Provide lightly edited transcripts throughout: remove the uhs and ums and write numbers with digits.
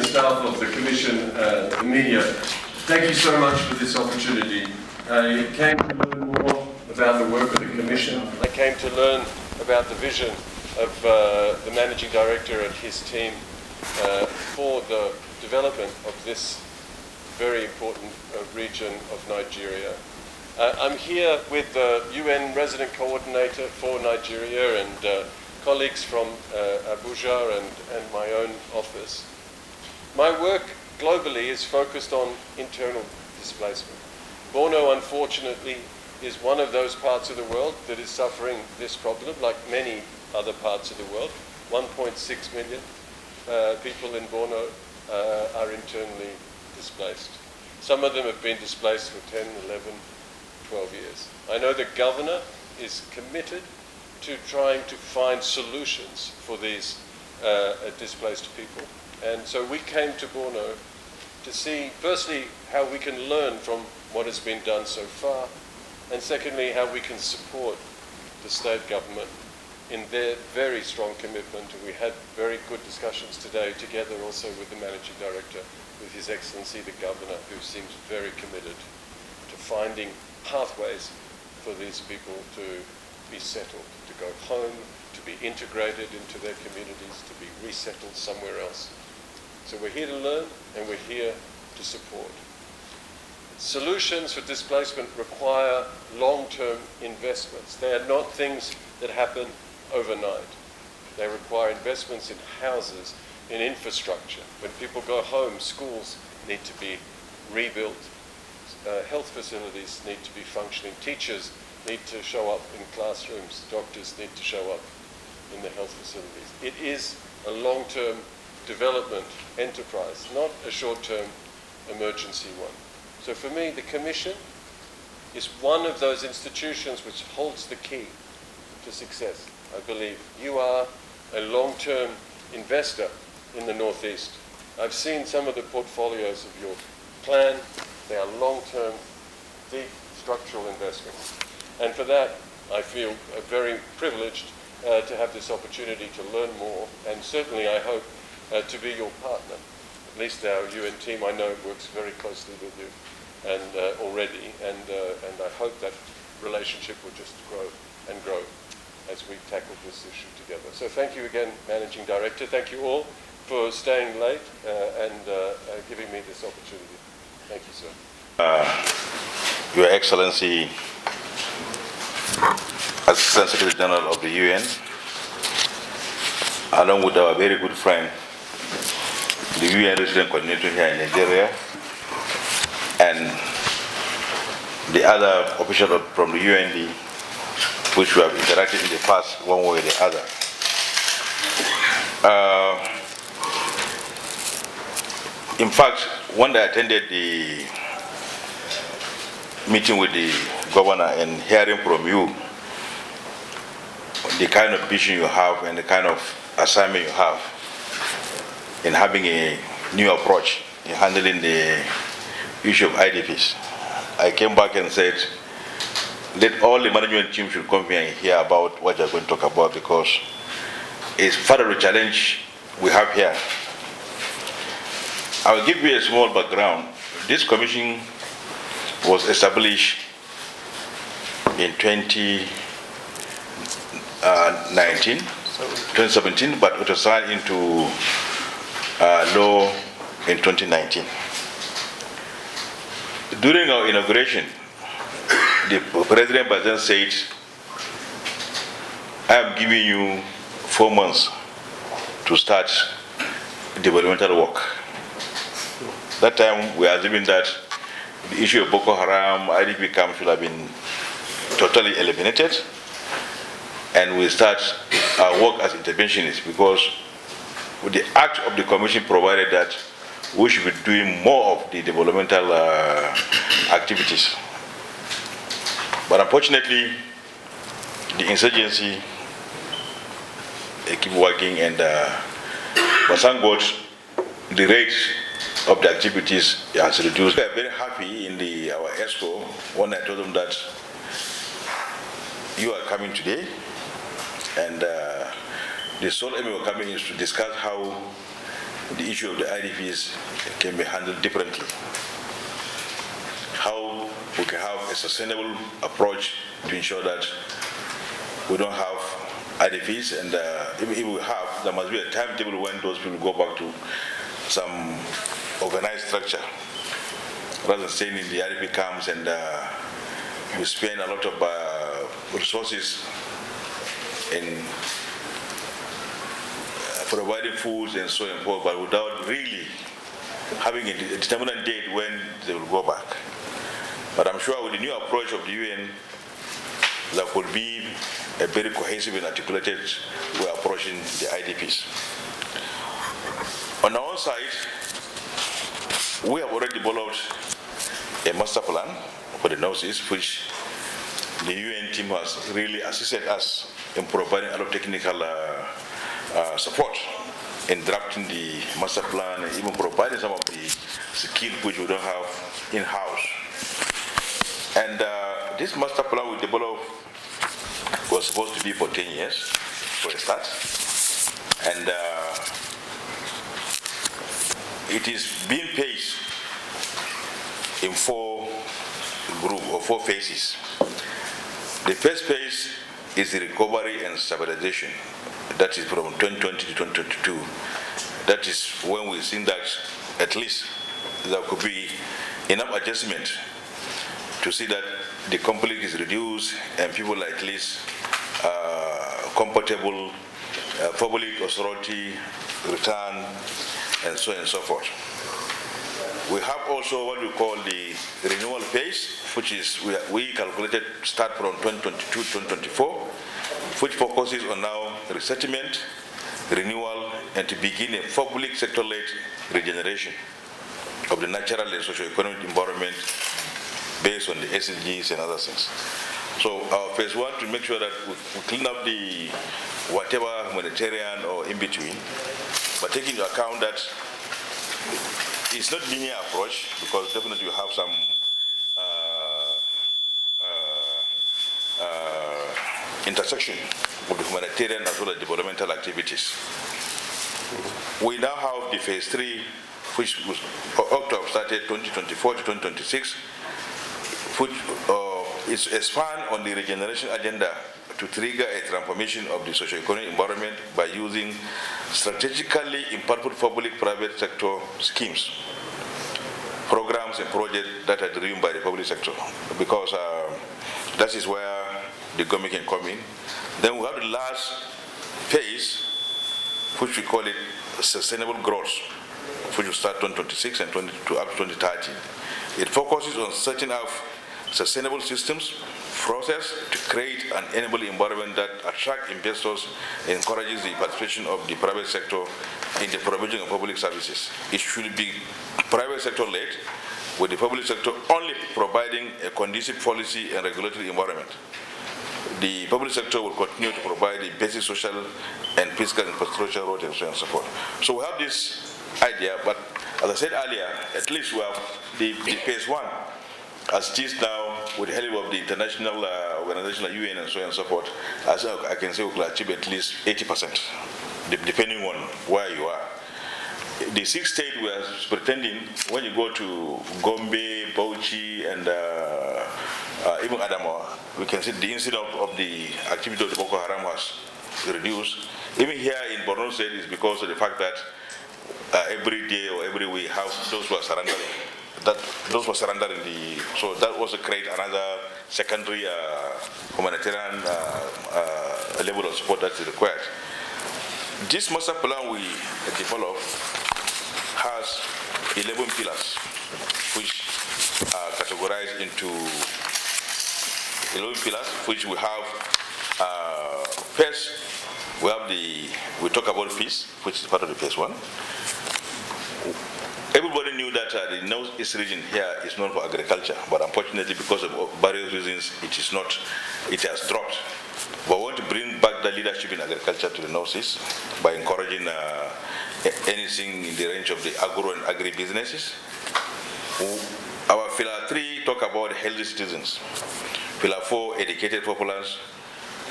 the staff of the Commission, the media, thank you so much for this opportunity. I came to learn more about the work of the Commission. I came to learn about the vision of the Managing Director and his team for the development of this very important region of Nigeria. I'm here with the UN Resident Coordinator for Nigeria and colleagues from Abuja and my own office. My work globally is focused on internal displacement. Borno, unfortunately, is one of those parts of the world that is suffering this problem, like many other parts of the world. 1.6 million people in Borno are internally displaced. Some of them have been displaced for 10, 11, 12 years. I know the governor is committed to trying to find solutions for these displaced people. And so we came to Borno to see, firstly, how we can learn from what has been done so far, and secondly, how we can support the state government in their very strong commitment. And we had very good discussions today together also with the Managing Director, with His Excellency the Governor, who seems very committed to finding pathways for these people to be settled, to go home, to be integrated into their communities, to be resettled somewhere else. So we're here to learn and we're here to support. Solutions for displacement require long-term investments. They are not things that happen overnight. They require investments in houses, in infrastructure. When people go home, schools need to be rebuilt. Health facilities need to be functioning. Teachers need to show up in classrooms. Doctors need to show up in the health facilities. It is a long-term development enterprise, not a short-term emergency one. So for me, the Commission is one of those institutions which holds the key to success. I believe you are a long-term investor in the Northeast. I've seen some of the portfolios of your plan. They are long-term, deep structural investments. And for that, I feel very privileged to have this opportunity to learn more, and certainly I hope to be your partner. At least our UN team, I know, works very closely with you and already, and I hope that relationship will just grow and grow as we tackle this issue together. So thank you again, Managing Director. Thank you all for staying late and giving me this opportunity. Thank you, sir. Your Excellency, Assistant Secretary General of the UN, along with our very good friend, the UN Resident Coordinator here in Nigeria, and the other officials from the UND, which we have interacted in the past one way or the other. In fact, when I attended the meeting with the governor and hearing from you the kind of vision you have and the kind of assignment you have in having a new approach in handling the issue of IDPs, I came back and said, let all the management team should come here and hear about what you're going to talk about, because it's part of the challenge we have here. I'll give you a small background. This commission was established in 2017, but it was signed into law in 2019. During our inauguration, the President Bazen said, I am giving you 4 months to start developmental work. That time we are assuming that the issue of Boko Haram, IDP camp should have been totally eliminated, and we start our work as interventionists, because with the act of the Commission provided that we should be doing more of the developmental activities. But unfortunately, the insurgency keep working, and but thank God, the rate of the activities has reduced. We are very happy in our ESCO when I told them that you are coming today, and the sole aim of coming is to discuss how the issue of the IDPs can be handled differently. How we can have a sustainable approach to ensure that we don't have IDPs, and if we have, there must be a timetable when those people go back to some organized structure, rather than staying in the IDP camps and we spend a lot of resources in providing foods and so on and forth, but without really having a determinate date when they will go back. But I'm sure with the new approach of the UN, there could be a very cohesive and articulated way of approaching the IDPs. On our own side, we have already developed a master plan for the Northeast, which the UN team has really assisted us in providing a lot of technical support in drafting the master plan and even providing some of the skills which we don't have in-house. And this master plan we developed was supposed to be for 10 years for a start. And it is being paced in 4 phases. The first phase is the recovery and stabilization. That is from 2020 to 2022. That is when we've seen that at least there could be enough adjustment to see that the conflict is reduced and people are at least comfortable, public authority return, and so on and so forth. We have also what we call the renewal phase, which is we calculated start from 2022 to 2024, which focuses on now resettlement, renewal, and to begin a public sector-led regeneration of the natural and socio-economic environment based on the SDGs and other things. So our phase 1 to make sure that we clean up the whatever humanitarian or in between, but taking into account that it's not linear approach, because definitely you have some intersection of the humanitarian as well as developmental activities. We now have the phase 3, which was ought to have started 2024 to 2026, which is a span on the regeneration agenda to trigger a transformation of the socio-economic environment by using strategically impactful public-private sector schemes, programs and projects that are driven by the public sector, because that is where the government can come in. Then we have the last phase, which we call it sustainable growth, which will start 2026 and 22 up to 2030. It focuses on setting up sustainable systems, process to create an enable environment that attracts investors and encourages the participation of the private sector in the provision of public services. It should be private sector led, with the public sector only providing a conducive policy and regulatory environment. The public sector will continue to provide the basic social and fiscal infrastructure, road and so on and so forth. So we have this idea, but as I said earlier, at least we have the phase 1. As it is now, with the help of the international organization like UN and so on and so forth, as I can say we will achieve at least 80%, depending on where you are. The 6th state we are pretending, when you go to Gombe, Bauchi, and even Adamawa, we can see the incidence of the activity of the Boko Haram has reduced. Even here in Borno State is because of the fact that every day or every week have those who are surrendering. So that was to create another secondary humanitarian level of support that is required. This master plan we developed has 11 pillars, which are categorized into 11 pillars, which we have. First, we talk about peace, which is part of the phase 1. Everybody knew that the Northeast region here is known for agriculture, but unfortunately, because of various reasons, it has dropped. But we want to bring back the leadership in agriculture to the Northeast by encouraging anything in the range of the agro and agri-businesses. Our pillar 3 talk about healthy citizens. Pillar 4, educated populace.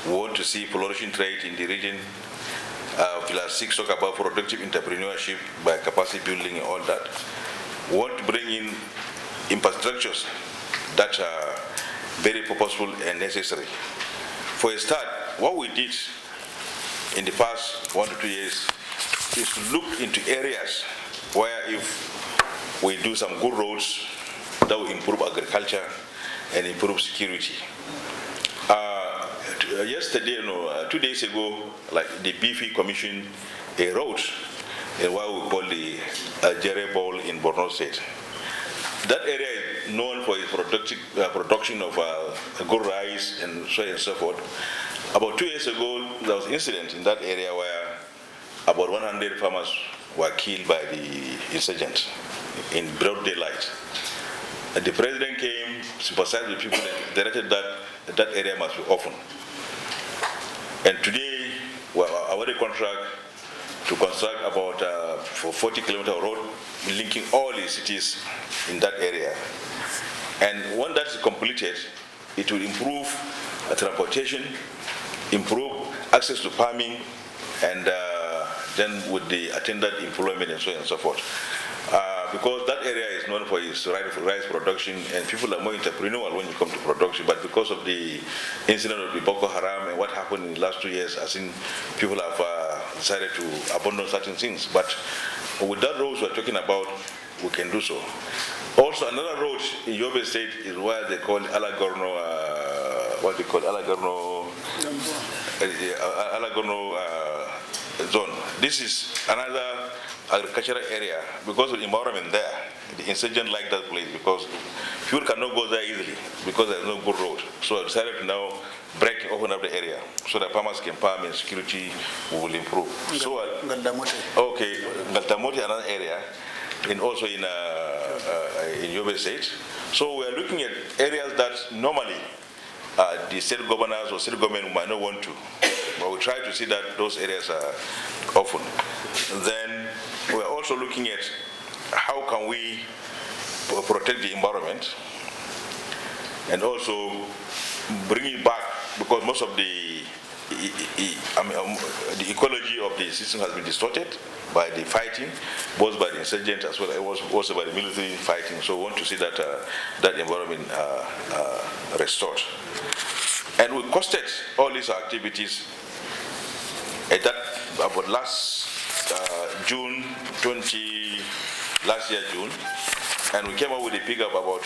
We want to see flourishing trade in the region. Pillar 6 talk about productive entrepreneurship by capacity building and all that. We want to bring in infrastructures that are very purposeful and necessary. For a start, what we did in the past 1 to 2 years is to look into areas where if we do some good roads, that will improve agriculture and improve security. Yesterday, 2 days ago, like the BFI commissioned a road in what we call the Jere Bowl in Borno State. That area is known for its production of good rice and so on and so forth. About 2 years ago, there was an incident in that area where about 100 farmers were killed by the insurgents in broad daylight. And the president came, sympathized with people, and directed that area must be open. And today, we are awarded contract to construct about 40-kilometer road linking all the cities in that area. And when that is completed, it will improve transportation, improve access to farming, and then with the attendant employment and so on and so forth. Because that area is known for its rice production, and people are more entrepreneurial when you come to production. But because of the incident of the Boko Haram and what happened in the last 2 years, I think people have decided to abandon certain things. But with that road we're talking about, we can do so. Also, another road in Yobe State is where they call Alagorno, zone. This is another agricultural area because of the environment there. The insurgents like that place because people cannot go there easily because there's no good road. So I decided to now open up the area so that farmers can farm and security will improve. So okay, Galtamote, another area, and also in Yobe State. So we are looking at areas that normally the state governors or state government might not want to, but we try to see that those areas are open. Then we are also looking at how can we protect the environment and also bring it back, because most of the ecology of the system has been distorted by the fighting, both by the insurgents as well as also by the military fighting. So we want to see that that environment restored. And we costed all these activities at that about last year June, and we came up with a figure of about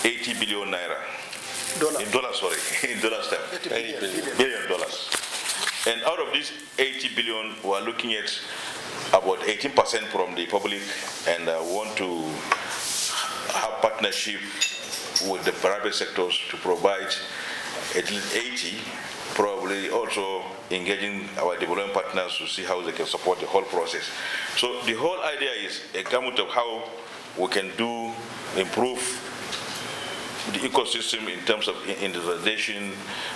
80 billion naira. In dollars, sorry, in dollars term. $80 billion. And out of this 80 billion, we are looking at about 18% from the public, and we want to have partnership with the private sectors to provide at least 80, probably also engaging our development partners to see how they can support the whole process. So the whole idea is a gamut of how we can improve the ecosystem in terms of industrialization,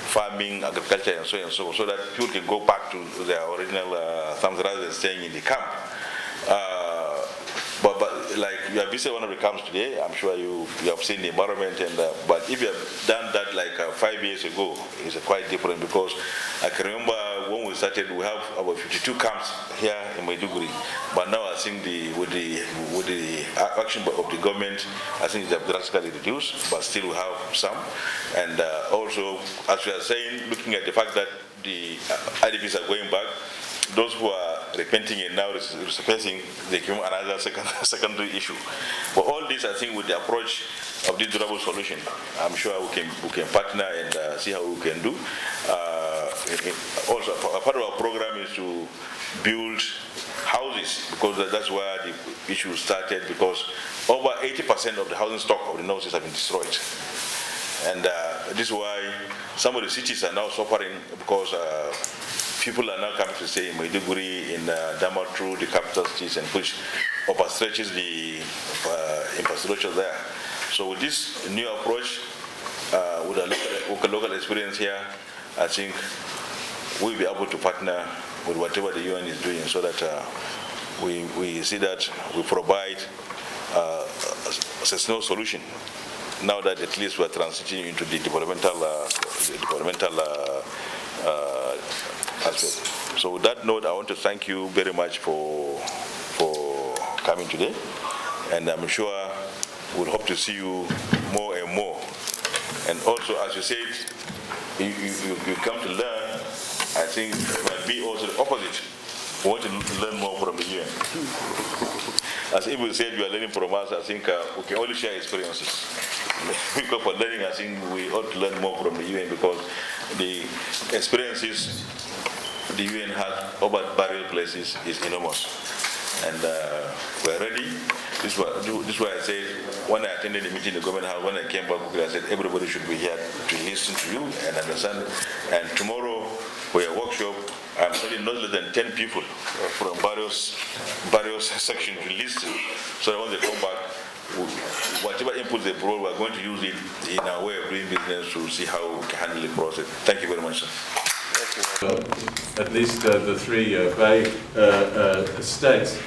farming, agriculture, and so on and so on, so that people can go back to their original farms rather than staying in the camp. But like you have visited one of the camps today, I'm sure you have seen the environment, and but if you have done that like 5 years ago, it's quite different, because I can remember when we started, we have about 52 camps here in Maiduguri, but now I think with the action of the government, I think they have drastically reduced, but still we have some. And also, as we are saying, looking at the fact that the IDPs are going back, those who are repenting and now resurfacing, they become another secondary issue. But all this, I think, with the approach of this durable solution, I'm sure we can partner and see how we can do. Also, a part of our program is to build houses, because that's where the issue started, because over 80% of the housing stock of the North East have been destroyed. And this is why some of the cities are now suffering, because people are now coming to stay in Maiduguri, in Damatru, the capital cities, and which overstretches the infrastructure there. So with this new approach, with a local experience here, I think we'll be able to partner with whatever the UN is doing, so that we see that we provide a sustainable solution. Now that at least we are transitioning into the developmental aspect. So with that note, I want to thank you very much for coming today, and I'm sure we'll hope to see you more and more. And also, as you said, you come to learn. I think it might be also the opposite. We want to learn more from the UN. As Ibu said, you are learning from us. I think we can only share experiences. Because for learning, I think we ought to learn more from the UN, because the experiences the UN has over various places is enormous. And we're ready. This is why I said, when I attended the meeting in the government house, when I came back, I said everybody should be here to listen to you and understand. And tomorrow, for a workshop, I'm studying not less than 10 people from various sections to listen. So that when they come back, whatever input they brought, we're going to use it in our way of doing business to see how we can handle the process. Thank you very much, sir. At least the three Bay states.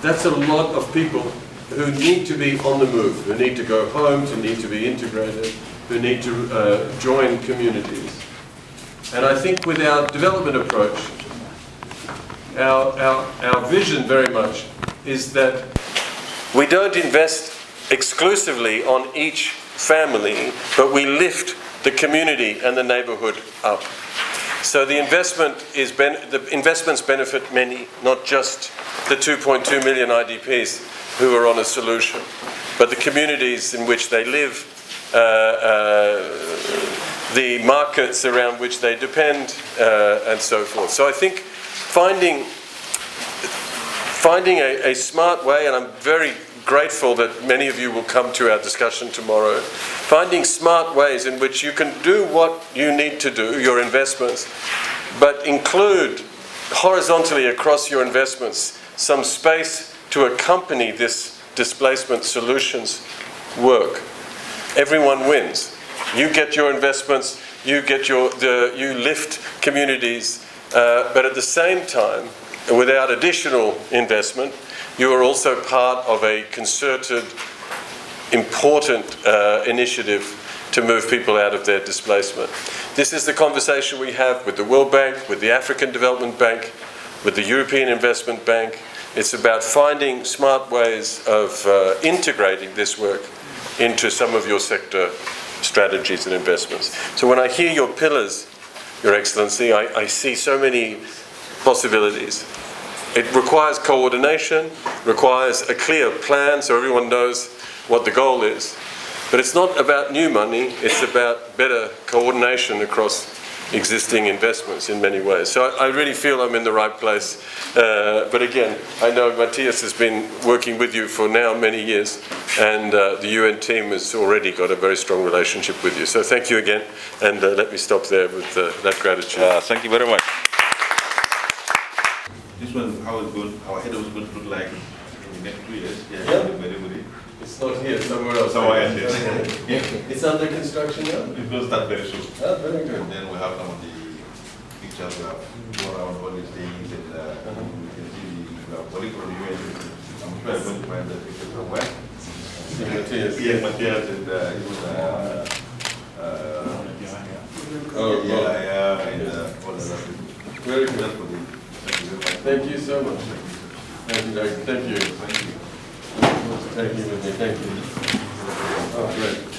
That's a lot of people who need to be on the move, who need to go home, who need to be integrated, who need to join communities. And I think with our development approach, our vision very much is that we don't invest exclusively on each family, but we lift the community and the neighborhood up. So the investments benefit many, not just the 2.2 million IDPs who are on a solution, but the communities in which they live, the markets around which they depend, and so forth. So I think finding a smart way, and I'm very grateful that many of you will come to our discussion tomorrow, finding smart ways in which you can do what you need to do, your investments, but include horizontally across your investments some space to accompany this displacement solutions work. Everyone wins. You get your investments, you lift communities, but at the same time, without additional investment, you are also part of a concerted, important initiative to move people out of their displacement. This is the conversation we have with the World Bank, with the African Development Bank, with the European Investment Bank. It's about finding smart ways of integrating this work into some of your sector strategies and investments. So when I hear your pillars, Your Excellency, I see so many possibilities. It requires coordination, requires a clear plan so everyone knows what the goal is. But it's not about new money, it's about better coordination across existing investments in many ways. So I really feel I'm in the right place. But again, I know Matthias has been working with you for now many years, and the UN team has already got a very strong relationship with you. So thank you again, and let me stop there with that gratitude. Thank you very much. This one, how it's going, our head was going to look like in the next 2 years. Yeah. Maiduguri. It's not here, somewhere else. Somewhere else, yes. It's under construction now? It will start very soon. Oh, very good. And then we have some of the pictures we have go around all these things, and we can see the colleague from the UN. I'm sure I'm going to find the picture somewhere. Matthias. Yes, Matthias, and it was and all the other people. Very good. Thank you so much. Thank you, Doctor. Thank you. Thank you. Thank you with me. Thank you. Oh, great.